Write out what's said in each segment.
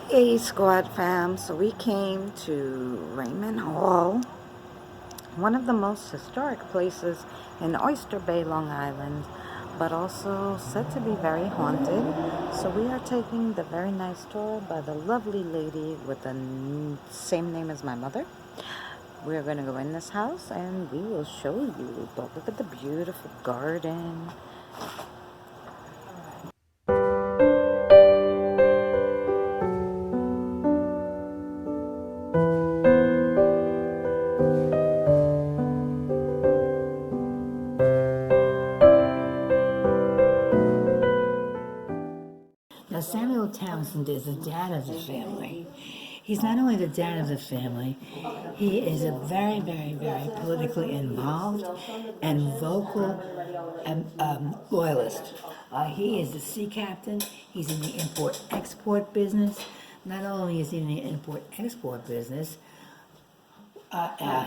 Hey, Squad Fam. So we came to Raymond Hall, one of the most historic places in Oyster Bay, Long Island, but also said to be very haunted. So we are taking the very nice tour by the lovely lady with the same name as my mother. We're going to go in this house and we will show you. But look at the beautiful garden. Now, Samuel Townsend is the dad of the family. He's not only the dad of the family, he is a very, very, very politically involved and vocal loyalist. He is the sea captain. He's in the import-export business. Not only is he in the import-export business,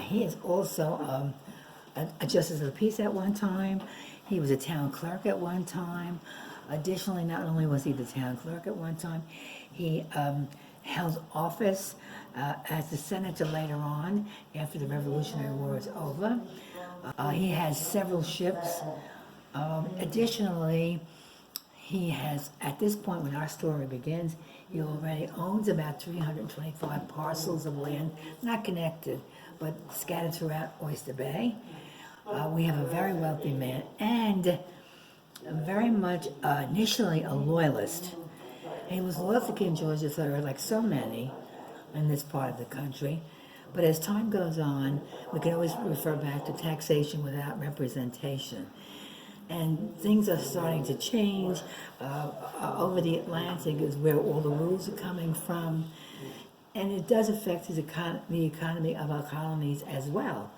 he is also a justice of the peace at one time. He was a town clerk at one time. Additionally, not only was he the town clerk at one time, he held office as the senator later on after the Revolutionary War is over. He has several ships. Additionally, he has, at this point when our story begins, he already owns about 325 parcels of land, not connected, but scattered throughout Oyster Bay. We have a very wealthy man and very much initially a loyalist. He was loyal to King George III, like so many in this part of the country. But as time goes on, we can always refer back to taxation without representation. And things are starting to change. Over the Atlantic is where all the rules are coming from. And it does affect the economy of our colonies as well.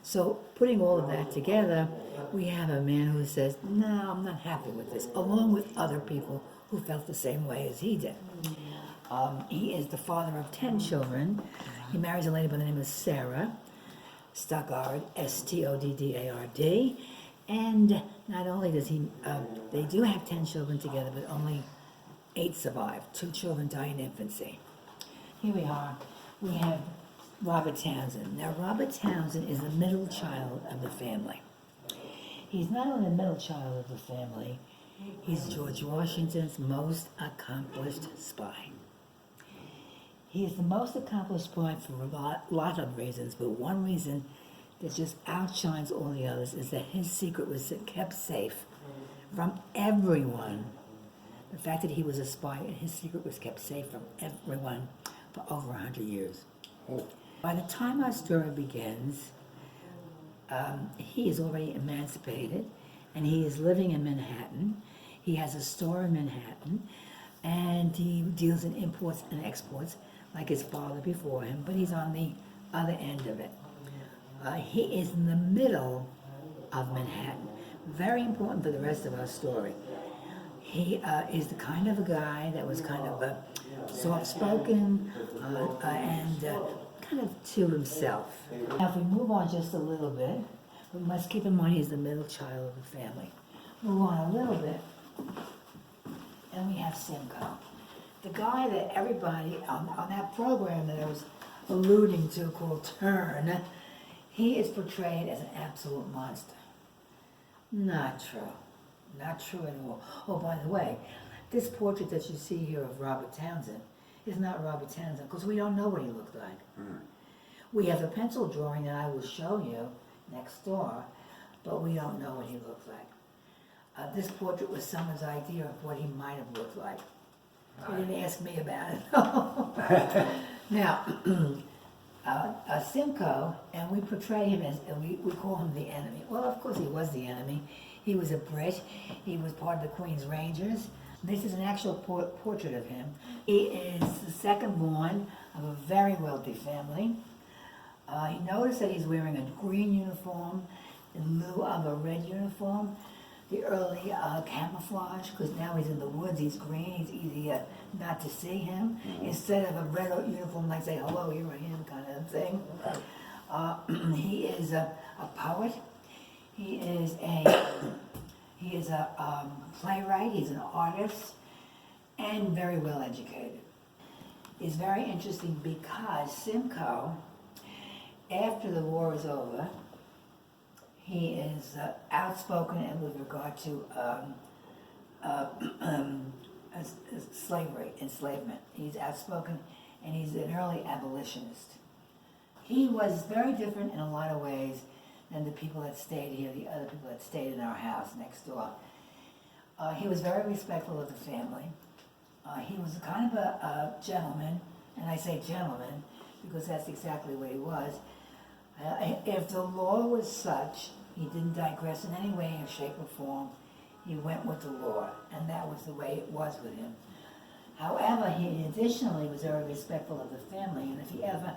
So putting all of that together, we have a man who says, no, I'm not happy with this, along with other people who felt the same way as he did. He is the father of 10 children. He marries a lady by the name of Sarah Stoddard, Stoddard. And not only does he, they do have 10 children together, but only 8 survive. 2 children die in infancy. Here we are. We have Robert Townsend. Now, Robert Townsend is the middle child of the family. He's not only the middle child of the family, he's George Washington's most accomplished spy. He is the most accomplished spy for a lot of reasons, but one reason that just outshines all the others is that his secret was kept safe from everyone. The fact that he was a spy and his secret was kept safe from everyone for over 100 years. By the time our story begins, he is already emancipated and he is living in Manhattan. He has a store in Manhattan and he deals in imports and exports like his father before him, but he's on the other end of it. He is in the middle of Manhattan. Very important for the rest of our story. He is the kind of a guy that was kind of soft-spoken and kind of to himself. Now, if we move on just a little bit, we must keep in mind he's the middle child of the family. Move on a little bit, and we have Simcoe. The guy that everybody on that program that I was alluding to called Turn, he is portrayed as an absolute monster. Not true. Not true at all. Oh, by the way, this portrait that you see here of Robert Townsend is not Robert Townsend because we don't know what he looked like. We have a pencil drawing that I will show you next door, but we don't know what he looked like. This portrait was someone's idea of what he might have looked like. They didn't ask me about it. Now, Simcoe, and we portray him as, we call him the enemy. Well, of course he was the enemy. He was a Brit. He was part of the Queen's Rangers. This is an actual portrait of him. He is the second born of a very wealthy family. You notice that he's wearing a green uniform in lieu of a red uniform. The early camouflage, because now he's in the woods, he's green, he's easy not to see him. Instead of a red uniform, like say, hello, here I am kind of thing. He is a poet. He is a playwright, he's an artist, and very well educated. is very interesting because Simcoe, after the war is over, he is outspoken with regard to slavery, enslavement. He's outspoken, and he's an early abolitionist. He was very different in a lot of ways than the people that stayed here, the other people that stayed in our house next door. He was very respectful of the family. He was kind of a gentleman, and I say gentleman because that's exactly what he was. If the law was such, he didn't digress in any way, shape, or form. He went with the law, and that was the way it was with him. However, he additionally was very respectful of the family, and if he ever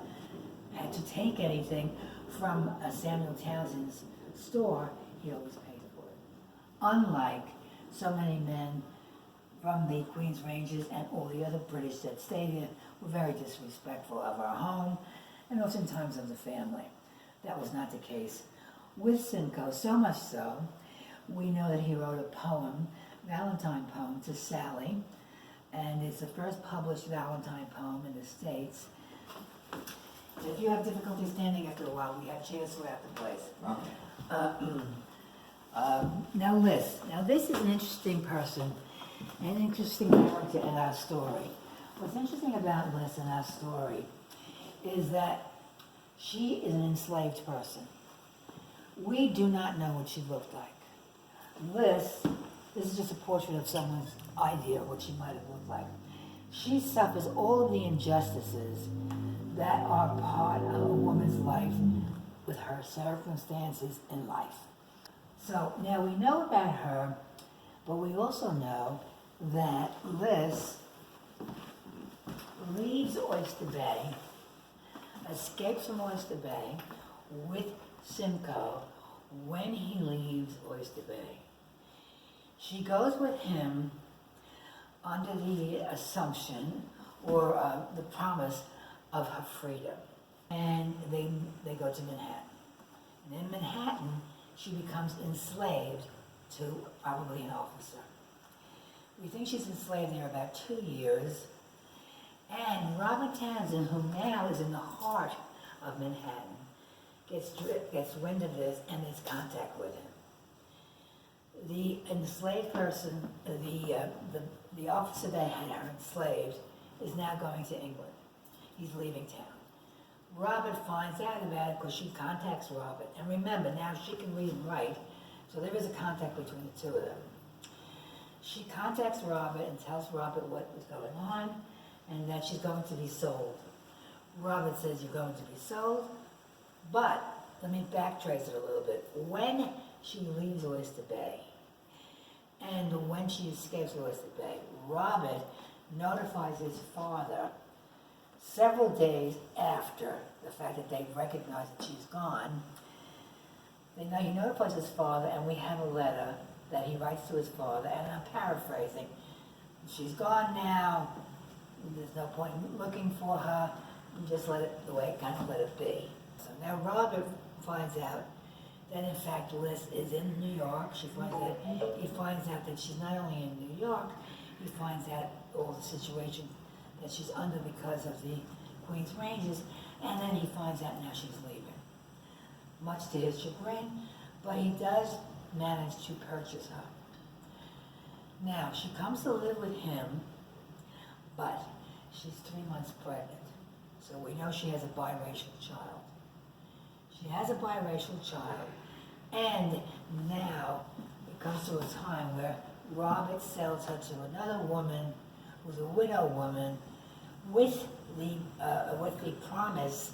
had to take anything from Samuel Townsend's store, he always paid for it. Unlike so many men from the Queen's Rangers and all the other British that stayed here were very disrespectful of our home and oftentimes of the family. That was not the case with Simcoe, so much so, we know that he wrote a poem, Valentine poem, to Sally, and it's the first published Valentine poem in the States. If you have difficulty standing after a while, we have chairs throughout the place. Now Liz, now this is an interesting person, an interesting character in our story. What's interesting about Liz in our story is that she is an enslaved person. We do not know what she looked like. Liz, this is just a portrait of someone's idea of what she might have looked like. She suffers all of the injustices that are part of a woman's life with her circumstances in life. So now we know about her, but we also know that Liz leaves Oyster Bay, escapes from Oyster Bay with Simcoe when he leaves Oyster Bay. She goes with him under the assumption or the promise of her freedom. And they go to Manhattan. And in Manhattan, she becomes enslaved to probably an officer. We think she's enslaved there about 2 years. And Robert Townsend, who now is in the heart of Manhattan, gets wind of this and makes contact with him. The enslaved person, the officer that had her enslaved, is now going to England. He's leaving town. Robert finds out about it because she contacts Robert. And remember, now she can read and write, so there is a contact between the two of them. She contacts Robert and tells Robert what is going on and that she's going to be sold. Robert says, you're going to be sold, but let me backtrace it a little bit. When she leaves Oyster Bay and when she escapes Oyster Bay, Robert notifies his father several days after the fact that they recognize that she's gone. He notifies his father, and we have a letter that he writes to his father, and I'm paraphrasing. She's gone now, there's no point in looking for her, and just let it, the way kind of let it be. So now Robert finds out that in fact Liz is in New York. He finds out that she's not only in New York, he finds out all the situation that she's under because of the Queen's Rangers, and then he finds out now she's leaving. Much to his chagrin, but he does manage to purchase her. Now, she comes to live with him, but she's 3 months pregnant, so we know she has a biracial child. She has a biracial child, and now it comes to a time where Robert sells her to another woman who's a widow woman with the promise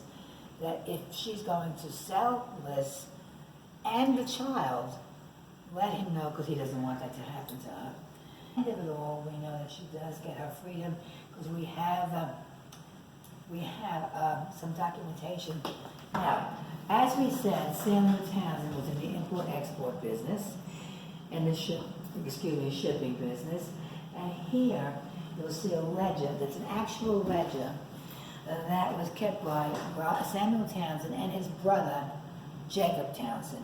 that if she's going to sell Liz and the child, let him know because he doesn't want that to happen to her. At the end of it all, we know that she does get her freedom because we have some documentation. Now, as we said, Samuel Townsend was in the import-export business and the shipping business. And here, you'll see a ledger that's an actual ledger that was kept by Samuel Townsend and his brother, Jacob Townsend.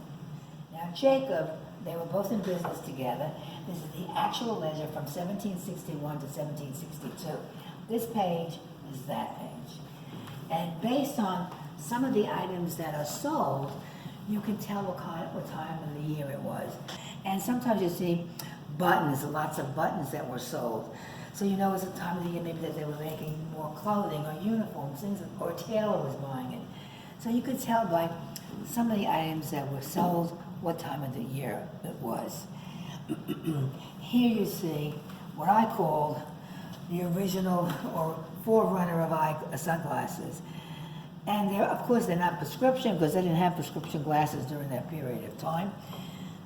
Now, Jacob, they were both in business together. This is the actual ledger from 1761 to 1762. This page is that page. And based on some of the items that are sold, you can tell what time of the year it was. And sometimes you see buttons, lots of buttons that were sold. So you know it's a time of the year maybe that they were making more clothing or uniforms, things, or a tailor was buying it. So you could tell by some of the items that were sold what time of the year it was. Here you see what I called the original or forerunner of sunglasses. And of course they're not prescription because they didn't have prescription glasses during that period of time.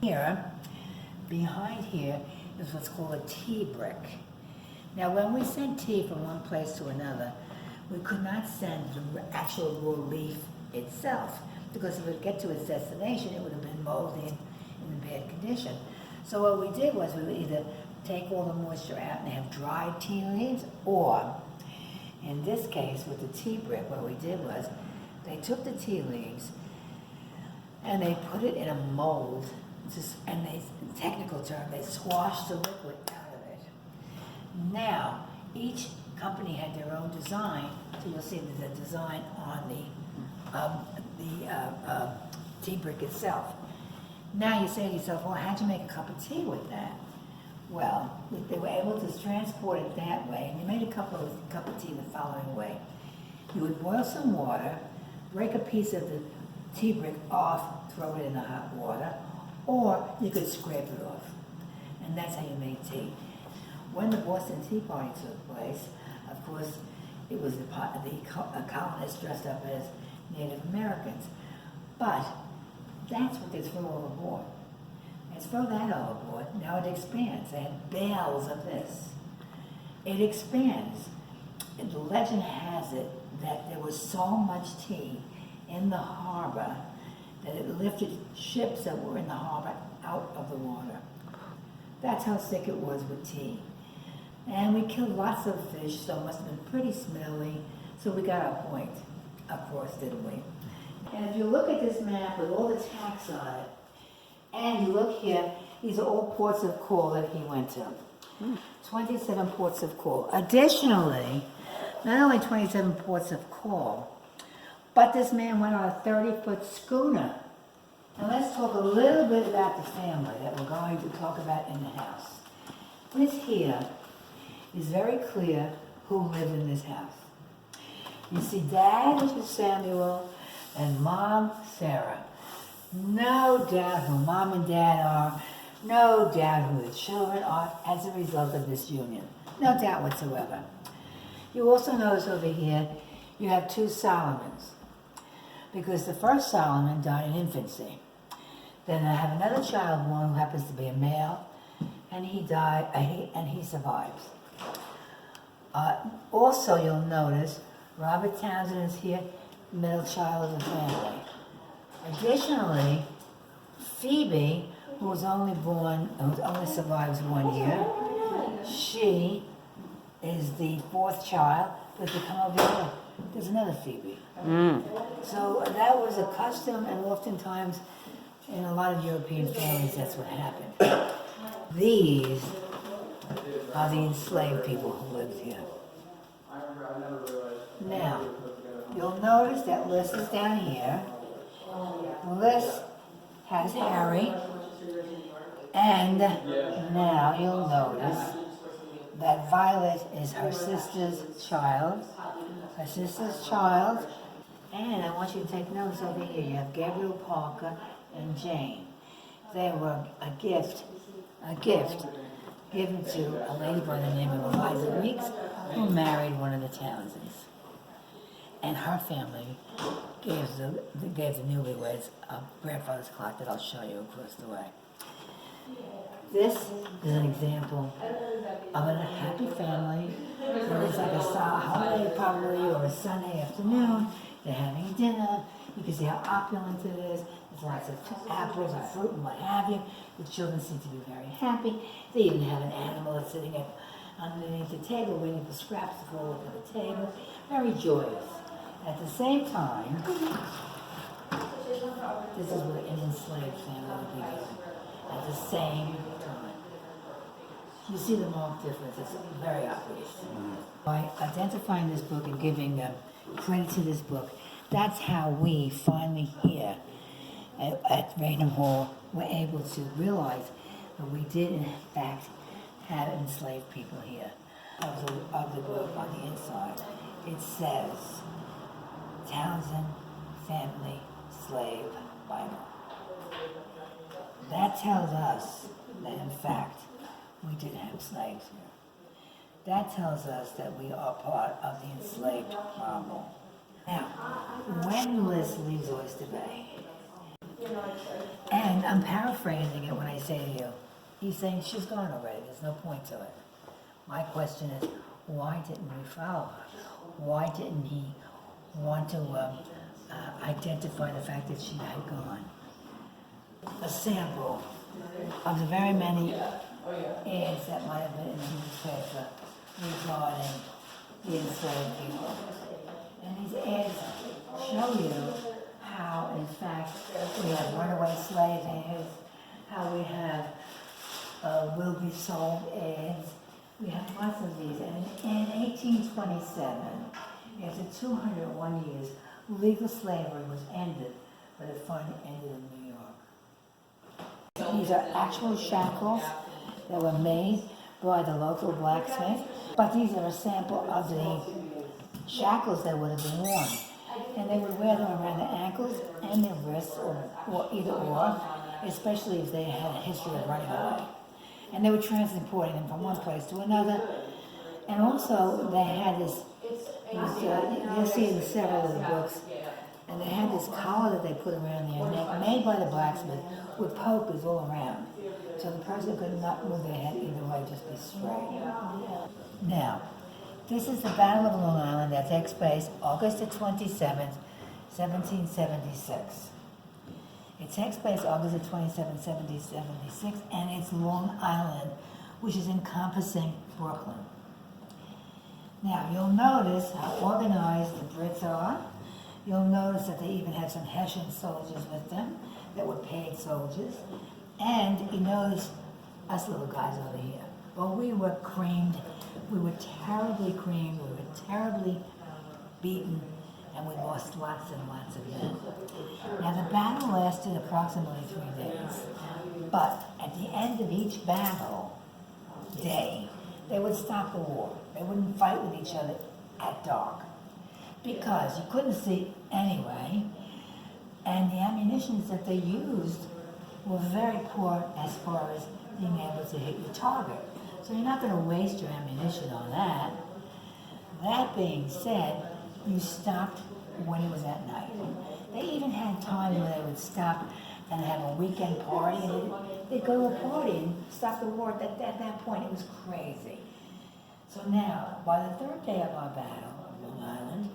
Here, behind here is what's called a tea brick. Now when we sent tea from one place to another, we could not send the actual raw leaf itself because if it would get to its destination, it would have been moldy and in bad condition. So what we did was we would either take all the moisture out and have dried tea leaves, or in this case with the tea brick, what we did was they took the tea leaves and they put it in a mold, and they, in technical term, they squashed the liquid out of it. Now, each company had their own design, so you'll see the design on the tea brick itself. Now you say to yourself, well, how'd you make a cup of tea with that? Well, they were able to transport it that way, and you made a cup of tea the following way. You would boil some water, break a piece of the tea brick off, throw it in the hot water, or you could scrape it off. And that's how you make tea. When the Boston Tea Party took place, of course, it was the colonists dressed up as Native Americans. But that's what they threw overboard. Let's throw that overboard. Now it expands. They had bales of this. It expands. And the legend has it that there was so much tea in the harbor that it lifted ships that were in the harbor out of the water. That's how thick it was with tea. And we killed lots of fish, so it must have been pretty smelly. So we got our point across, didn't we? And if you look at this map with all the tacks on it, and you look here, these are all ports of call that he went to. 27 ports of call. Additionally, not only 27 ports of call, but this man went on a 30-foot schooner. And let's talk a little bit about the family that we're going to talk about in the house. This here is very clear who lived in this house. You see Dad, which is Samuel, and Mom, Sarah. No doubt who Mom and Dad are, no doubt who the children are as a result of this union. No doubt whatsoever. You also notice over here, you have two Solomons, because the first Solomon died in infancy. Then I have another child born who happens to be a male, and he died, and he survives. Also, you'll notice Robert Townsend is here, middle child of the family. Additionally, Phoebe, who was only survives 1 year, she is the fourth child. But if you come over here, there's another Phoebe. So that was a custom, and oftentimes in a lot of European families, that's what happened. These are the enslaved people who lived here. Now, you'll notice that Liz is down here. Liz has Harry, and now you'll notice that Violet is her sister's child. And I want you to take notice over here. You have Gabriel Parker and Jane. They were a gift given to a lady by the name of Eliza Weeks, who married one of the Townsends. And her family gave the newlyweds a grandfather's clock that I'll show you across the way. This is an example of a happy family. It's like a holiday probably, or a Sunday afternoon. They're having dinner. You can see how opulent it is. There's lots of apples and fruit and what have you. The children seem to be very happy. They even have an animal that's sitting underneath the table waiting for scraps to fall over the table. Very joyous. At the same time, this is what an enslaved family would be doing. At the same time. You see the marked difference. It's very obvious. By identifying this book and giving credit to this book, that's how we finally here at Raynham Hall were able to realize that we did in fact have enslaved people here. Of the book on the inside, it says Townsend Family Slave Bible. That tells us that in fact we did have slaves here. That tells us that we are part of the enslaved problem. Now, when Liz leaves Oyster Bay, and I'm paraphrasing it when I say to you, he's saying she's gone already, there's no point to it. My question is, why didn't we follow her? Why didn't he want to identify the fact that she had gone? A sample of the very many ads that might have been in the newspaper regarding the enslaved people. And these ads show you how, in fact, we have runaway slave ads, how we have will be sold ads. We have lots of these. And in 1827, after 201 years, legal slavery was ended, but it finally ended in New York. These are actual shackles that were made by the local blacksmith, but these are a sample of the shackles that would have been worn. And they would wear them around their ankles and their wrists, or either or, especially if they had a history of running away. And they were transporting them from one place to another. And also, they had this you'll see it in several of the books, and they had this collar that they put around their neck, made by the blacksmith, with pokers all around. So the person could not move their head either way, just be straight. Now, this is the Battle of Long Island that takes place August the 27th, 1776. It takes place August the 27th, 1776, and it's Long Island, which is encompassing Brooklyn. Now, you'll notice how organized the Brits are. You'll notice that they even had some Hessian soldiers with them that were paid soldiers. And you notice us little guys over here. Well, we were creamed. We were terribly creamed. We were terribly beaten. And we lost lots and lots of men. Now, the battle lasted approximately 3 days. But at the end of each battle day, they would stop the war. They wouldn't fight with each other at dark because you couldn't see anyway, and the ammunitions that they used were very poor as far as being able to hit your target. So you're not going to waste your ammunition on that. That being said, you stopped when it was at night. They even had times where they would stop and have a weekend party, and they'd go to a party and stop the war. At that point, it was crazy. So now, by the third day of our battle on Long Island,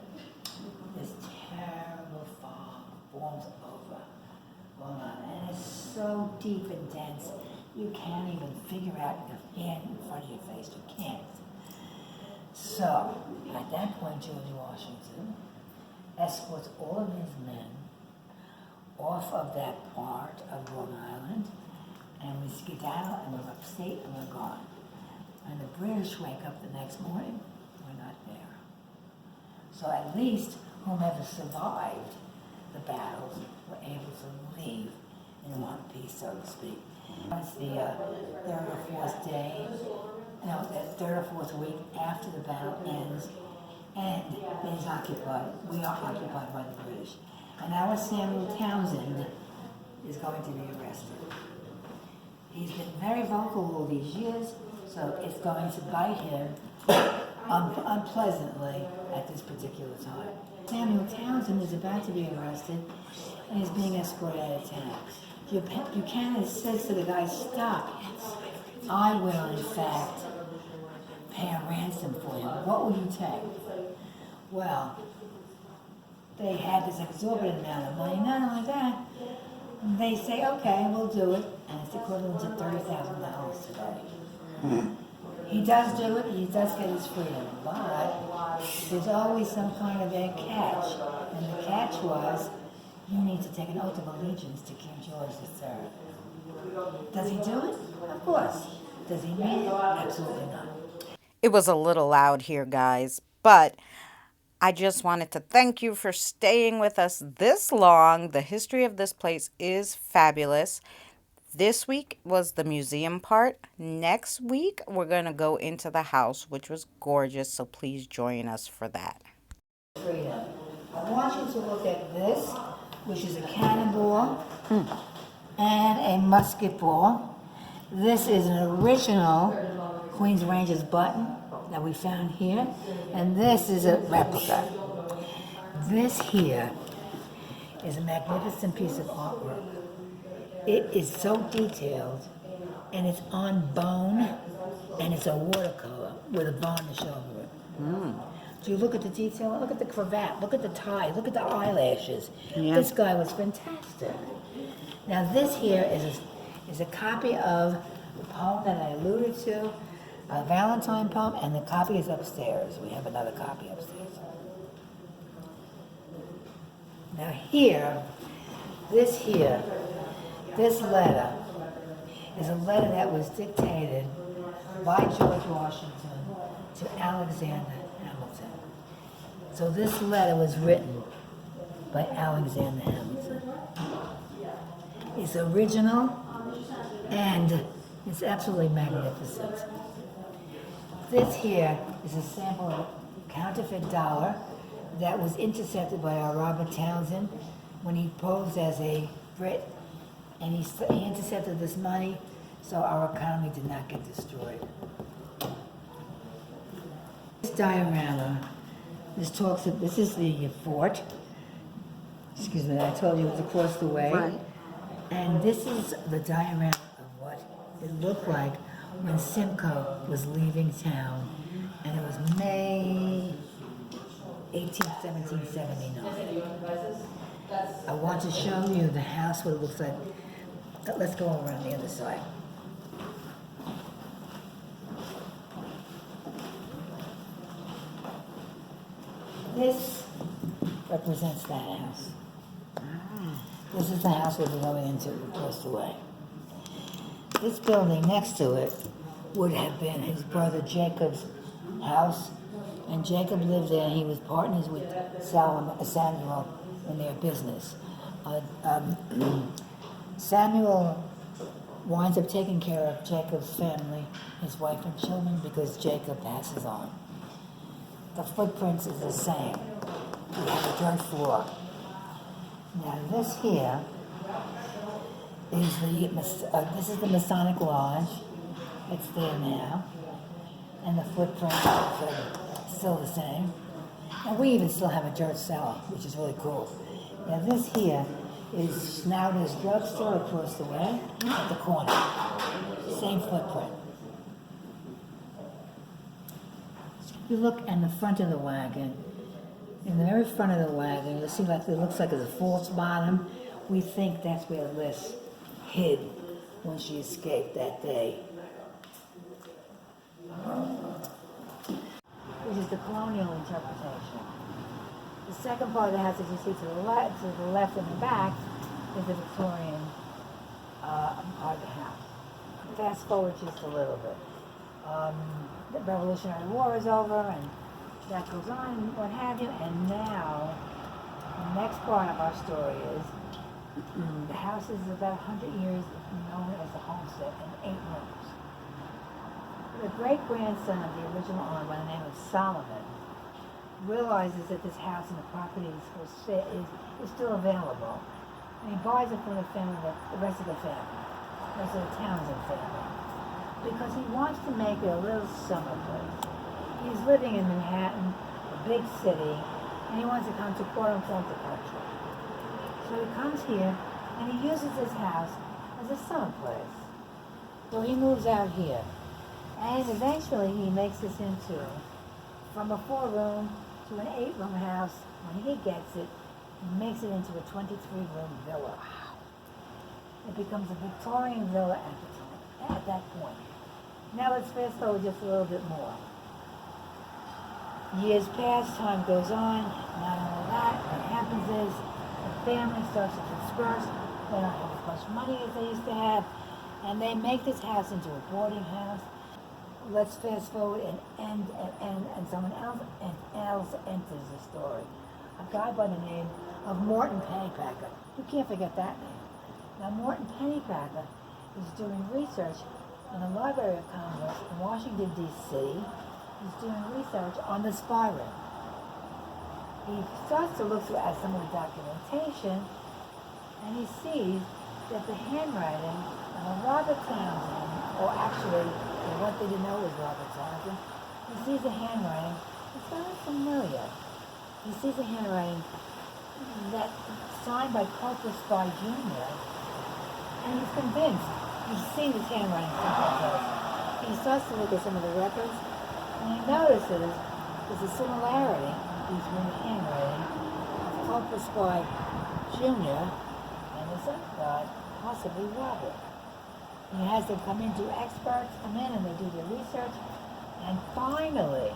this terrible fog forms over Long Island. And it's so deep and dense, you can't even figure out your hand in front of your face. You can't. So, at that point, George Washington escorts all of his men off of that part of Long Island, and we skedaddle, and we're upstate, and we're gone. And the British wake up the next morning, we're not there. So at least whomever survived the battles were able to leave in one piece, so to speak. It's the third or fourth day, no, the third or fourth week after the battle ends, and it is occupied. We are occupied by the British. And our Samuel Townsend is going to be arrested. He's been very vocal all these years, so it's going to bite him unpleasantly at this particular time. Samuel Townsend is about to be arrested and is being escorted out of town. Buchanan says to the guy, "Stop. I will, in fact, pay a ransom for him. What will you take?" Well, they had this exorbitant amount of money. Not only that, they say, "Okay, we'll do it," and it's equivalent to $30,000 today. He does do it, he does get his freedom, but there's always some kind of a catch, and the catch was, you need to take an oath of allegiance to King George III. Does he do it? Of course. Does he mean it? Absolutely not. It was a little loud here, guys, but I just wanted to thank you for staying with us this long. The history of this place is fabulous. This week was the museum part. Next week, we're going to go into the house, which was gorgeous, so please join us for that. Freedom. I want you to look at this, which is a cannonball and a musket ball. This is an original Queen's Rangers button that we found here, and this is a replica. This here is a magnificent piece of artwork. It is so detailed, and it's on bone, and it's a watercolor with a varnish over it. Do you look at the detail? Look at the cravat, look at the tie, look at the eyelashes. Yeah. This guy was fantastic. Now this here is a copy of the poem that I alluded to, a Valentine poem, and the copy is upstairs. We have another copy upstairs. Now here, this letter is a letter that was dictated by George Washington to Alexander Hamilton. So this letter was written by Alexander Hamilton. It's original and it's absolutely magnificent. This here is a sample of a counterfeit dollar that was intercepted by our Robert Townsend when he posed as a Brit, and he intercepted this money so our economy did not get destroyed. This diorama, this is the fort, excuse me, I told you it was across the way. Right. And this is the diorama of what it looked like when Simcoe was leaving town, and it was May 18th, 1779. I want to show you the house, what it looks like. Let's go around the other side. This represents that house. This is the house we'll be going into across the way. This building next to it would have been his brother Jacob's house, and Jacob lived there. He was partners with Samuel in their business. Samuel winds up taking care of Jacob's family, his wife and children, because Jacob passes on. The footprints is the same. We have a dirt floor. Now this here is this is the Masonic Lodge. It's there now, and the footprints are still the same. And we even still have a dirt cellar, which is really cool. Now this here is Snowder's drugstore across the way at the corner. Same footprint. You look in the front of the wagon. In the very front of the wagon, you'll see like it looks like it's a false bottom. We think that's where Liz hid when she escaped that day. Which is the colonial interpretation. The second part of the house that you see to the left and the back is the Victorian part of the house. Fast forward just a little bit. The Revolutionary War is over, and that goes on, and what have you. And now, the next part of our story is the house is about 100 years known as the homestead in 8 rooms. The great-grandson of the original owner, by the name of Solomon, realizes that this house and the property is still available, and he buys it from the family, the rest of the family, the rest of the Townsend family, because he wants to make it a little summer place. He's living in Manhattan, a big city, and he wants to come to quote-unquote the country. So he comes here, and he uses this house as a summer place. So he moves out here. And eventually he makes this into, from a 4-room to an 8-room house. When he gets it, he makes it into a 23-room villa. It becomes a Victorian villa at that point. Now let's fast forward just a little bit more. Years pass, time goes on, not only that, what happens is the family starts to disperse. They don't have as much money as they used to have, And they make this house into a boarding house. Let's fast forward and someone else enters the story. A guy by the name of Morton Pennypacker. You can't forget that name. Now Morton Pennypacker is doing research in the Library of Congress in Washington, D.C. He's doing research on the spy ring. He starts to look through at some of the documentation, and he sees that the handwriting of Robert Townsend, or actually, what they didn't know was Robert Townsend, he sees the handwriting, it's very familiar. He sees the handwriting that signed by Corporal Spy Jr., and he's convinced he's seen his handwriting someplace else. He starts to look at some of the records, and he notices there's a similarity between the handwriting of Corporal Spy Jr. and this other guy, possibly Robert. He has them come in, experts come in and they do their research, and finally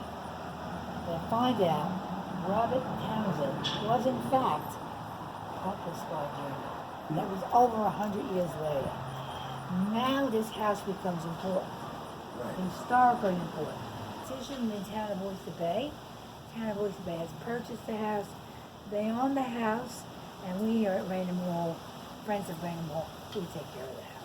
they find out Robert Townsend was in fact Corporal Spy Jr. That was over 100 years later. Now this house becomes important, historically important. Decision in the town of Oyster Bay. The town of Oyster Bay has purchased the house. They own the house, and we are at Raynham Hall, Friends of Raynham Hall, we take care of the house.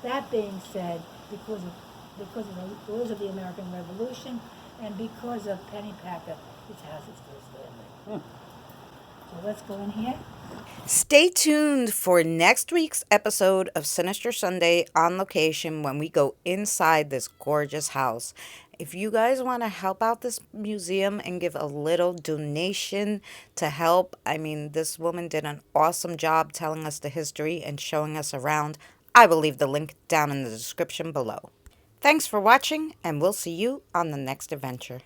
That being said, because of the rules of the American Revolution, and because of Pennypacker, this house is still standing. So let's go in here. Stay tuned for next week's episode of Sinister Sunday on location when we go inside this gorgeous house. If you guys want to help out this museum and give a little donation to help, I mean, this woman did an awesome job telling us the history and showing us around. I will leave the link down in the description below. Thanks for watching, and we'll see you on the next adventure.